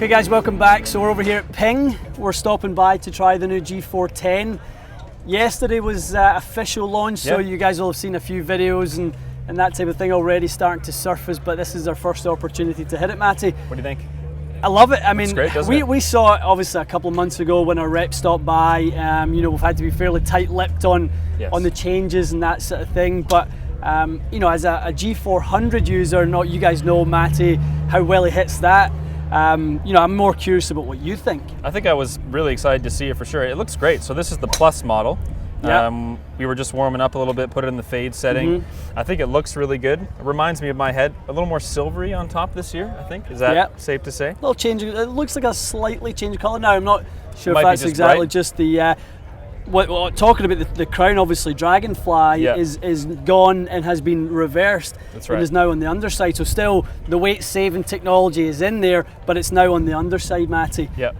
Okay guys, welcome back. So we're over here at Ping. We're stopping by to try the new G410. Yesterday was official launch, so you guys will have seen a few videos and that type of thing already starting to surface, but this is our first opportunity to hit it, Matty. What do you think? I love it. I mean, great, we saw it obviously a couple of months ago when our rep stopped by. You know, we've had to be fairly tight-lipped on the changes and that sort of thing, but you know, as a G400 user, not you guys know, Matty, how well he hits that. You know, I'm more curious about what you think. I think I was really excited to see it for sure. It looks great. So this is the Plus model. We were just warming up a little bit, put it in the fade setting. I think it looks really good. It reminds me of my head, a little more silvery on top this year, I think. Is that safe to say? A little change. It looks like a slightly changed color. Now, I'm not sure if that's exactly just the... talking about the crown, obviously, Dragonfly is gone and has been reversed. That's right. And is now on the underside. So still, the weight-saving technology is in there, but it's now on the underside, Matty. Yeah.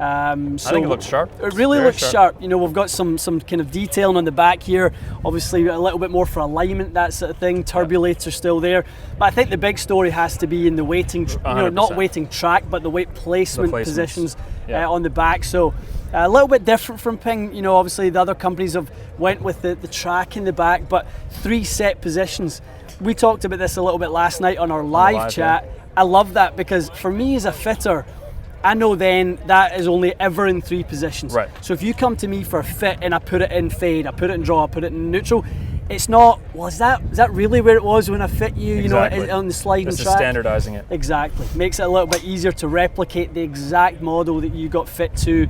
So I think it looks sharp. It really looks sharp. You know, we've got some kind of detailing on the back here. Obviously, a little bit more for alignment, that sort of thing. Turbulator still there. But I think the big story has to be in the weighting, you know, not weighting track, but the weight placement positions on the back. So. A little bit different from Ping, you know, obviously the other companies have went with the track in the back, but 3 set positions. We talked about this a little bit last night on our live chat. I love that because for me as a fitter, I know then that is only ever in 3 positions. Right. So if you come to me for a fit and I put it in fade, I put it in draw, I put it in neutral, it's not, well, is that really where it was when I fit you, you know, on the sliding track? This is standardizing it. Exactly. Makes it a little bit easier to replicate the exact model that you got fit to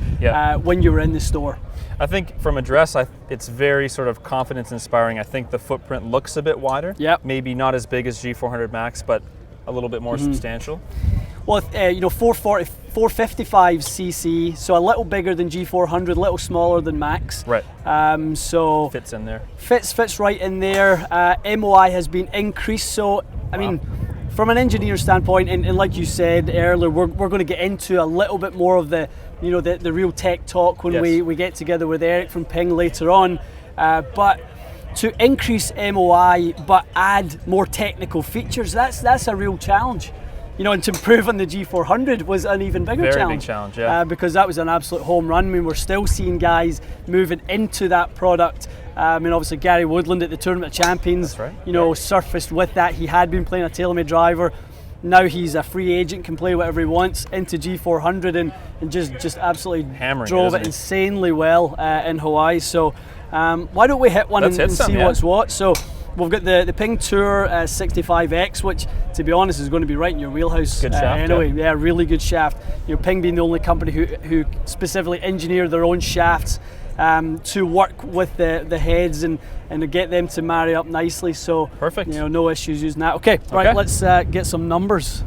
when you were in the store. I think from a dress, it's very sort of confidence inspiring. I think the footprint looks a bit wider. Maybe not as big as G400 Max, but a little bit more substantial. Well, you know, 455 cc, so a little bigger than G400, a little smaller than Max. Right. So fits in there. Fits right in there. MOI has been increased, so I mean, from an engineer standpoint, and like you said earlier, we're going to get into a little bit more of the, you know, the real tech talk when we get together with Eric from Ping later on. But to increase MOI but add more technical features, that's a real challenge. You know, and to improve on the G400 was an even bigger challenge. Very big challenge, yeah. Because that was an absolute home run. I mean, we're still seeing guys moving into that product. I mean, obviously Gary Woodland at the Tournament of Champions, you know, surfaced with that. He had been playing a TaylorMade driver. Now he's a free agent, can play whatever he wants into G400 and just absolutely drove it insanely well in Hawaii. So why don't we hit one and see what's what? So. We've got the Ping Tour 65X, which, to be honest, is going to be right in your wheelhouse. Good shaft, anyway. Yeah, really good shaft. You know, Ping being the only company who specifically engineer their own shafts to work with the heads and to get them to marry up nicely. So, perfect. You know, no issues using that. Okay, right. Let's get some numbers.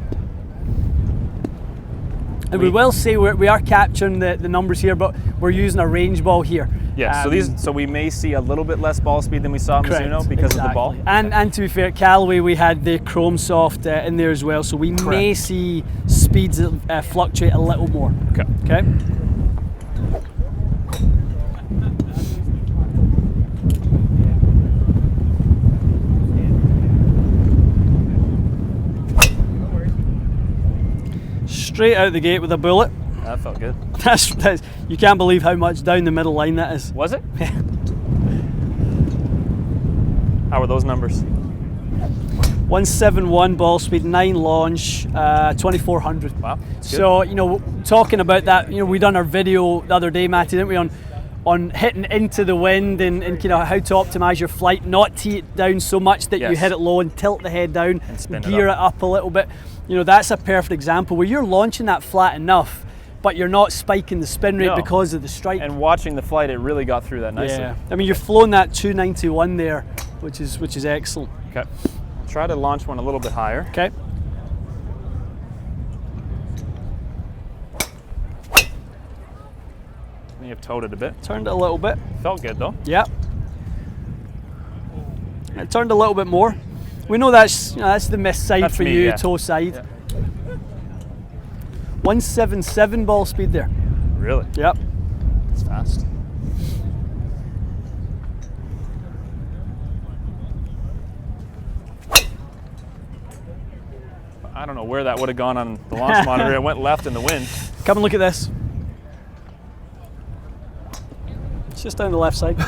And we will say we are capturing the numbers here, but we're using a range ball here. Yeah, so we may see a little bit less ball speed than we saw in Mizuno because of the ball. And to be fair, at Callaway we had the Chrome Soft in there as well, so we may see speeds fluctuate a little more. Okay. Straight out the gate with a bullet. That felt good. That's you can't believe how much down the middle line that is. Was it? How were those numbers? 171 ball speed, 9 launch, 2400. Wow. So, you know, talking about that, you know, we done our video the other day, Matty, didn't we, on hitting into the wind and you know how to optimize your flight, not tee it down so much that you hit it low and tilt the head down and gear it up a little bit. You know, that's a perfect example where you're launching that flat enough, but you're not spiking the spin rate because of the strike. And watching the flight, it really got through that nicely. Yeah, I mean, you're flowing that 291 there, which is excellent. Okay, try to launch one a little bit higher. Okay. You have towed it a bit. Turned it a little bit. Felt good though. Yeah. It turned a little bit more. We know that's the miss side for you, toe side. Yeah. 177 ball speed there. Really? Yep. That's fast. I don't know where that would have gone on the launch monitor. It went left in the wind. come and look at this. It's just down the left side.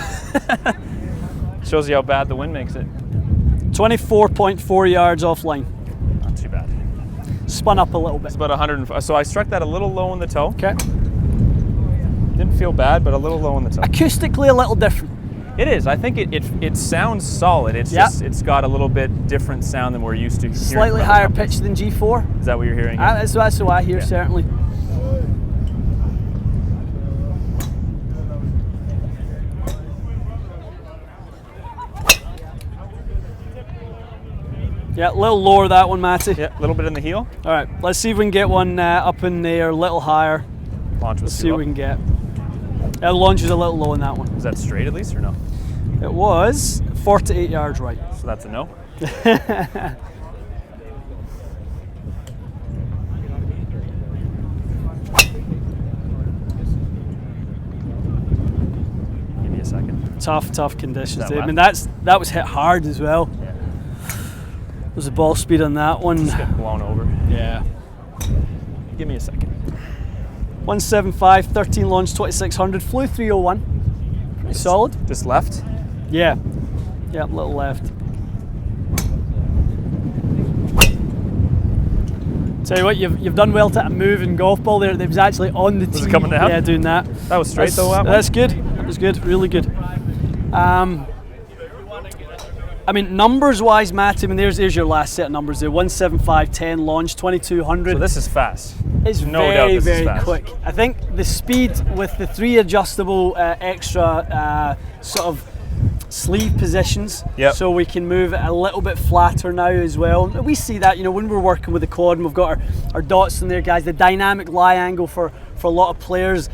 Shows you how bad the wind makes it. 24.4 yards offline. Not too bad. Spun up a little bit. It's about 100. So I struck that a little low in the toe. Okay. Didn't feel bad, but a little low in the toe. Acoustically a little different. It is. I think it sounds solid. It's just it's got a little bit different sound than we're used to hearing. Slightly higher pitch than G4. Is that what you're hearing? That's what I hear, certainly. Yeah, a little lower that one, Matty. Yeah, a little bit in the heel. All right, let's see if we can get one up in there, a little higher. Launch was Let's see what we can get. The launch is a little low in that one. Is that straight at least or no? It was 48 yards right. So that's a no? Give me a second. Tough conditions. That I mean, that was hit hard as well. Yeah. There's a ball speed on that one. Just get blown over. Yeah. Give me a second. 175, 13 launch, 2600, flew 301. Pretty solid. Just left? Yeah. Yeah, little left. Tell you what, you've done well to move in golf ball there. It was actually on the tee. Was it coming down? Yeah, doing that. That was straight though, that one? That's good. That was good. Really good. I mean, numbers-wise, Matt, I mean, there's your last set of numbers there. 175.10 launch, 2200. So this is fast. It's no doubt this very is fast. quick. I think the speed with the 3 adjustable extra sort of sleeve positions, so we can move it a little bit flatter now as well. We see that, you know, when we're working with the quad and we've got our dots in there, guys, the dynamic lie angle for a lot of players.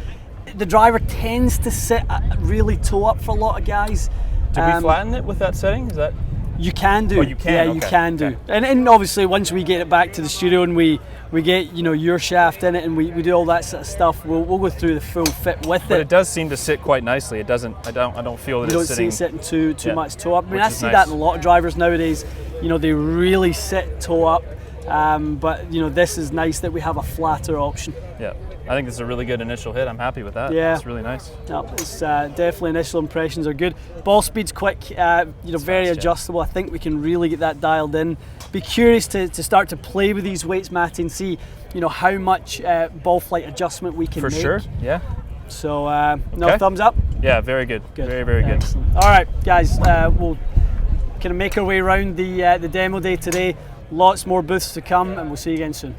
The driver tends to sit really toe up for a lot of guys. Did we flatten it with that setting? Is that? You can do. Oh, you can. Yeah, okay. you can do. Okay. And obviously, once we get it back to the studio and we get, you know, your shaft in it and we do all that sort of stuff, we'll go through the full fit with it. But it does seem to sit quite nicely. It doesn't. I don't feel that you it's don't sitting. see it sitting too much toe up. I mean, I see nice. that in a lot of drivers nowadays. You know, they really sit toe up. But you know, this is nice that we have a flatter option. Yeah. I think this is a really good initial hit. I'm happy with that. Yeah. It's really nice. No, it's definitely initial impressions are good. Ball speed's quick, you know, it's very fast, adjustable. I think we can really get that dialed in. Be curious to start to play with these weights, Matty, and see, you know, how much ball flight adjustment we can make. For sure, yeah. So, no, thumbs up? Yeah, very good. Very, very good. Excellent. All right, guys, we'll kind of make our way around the demo day today. Lots more booths to come, and we'll see you again soon.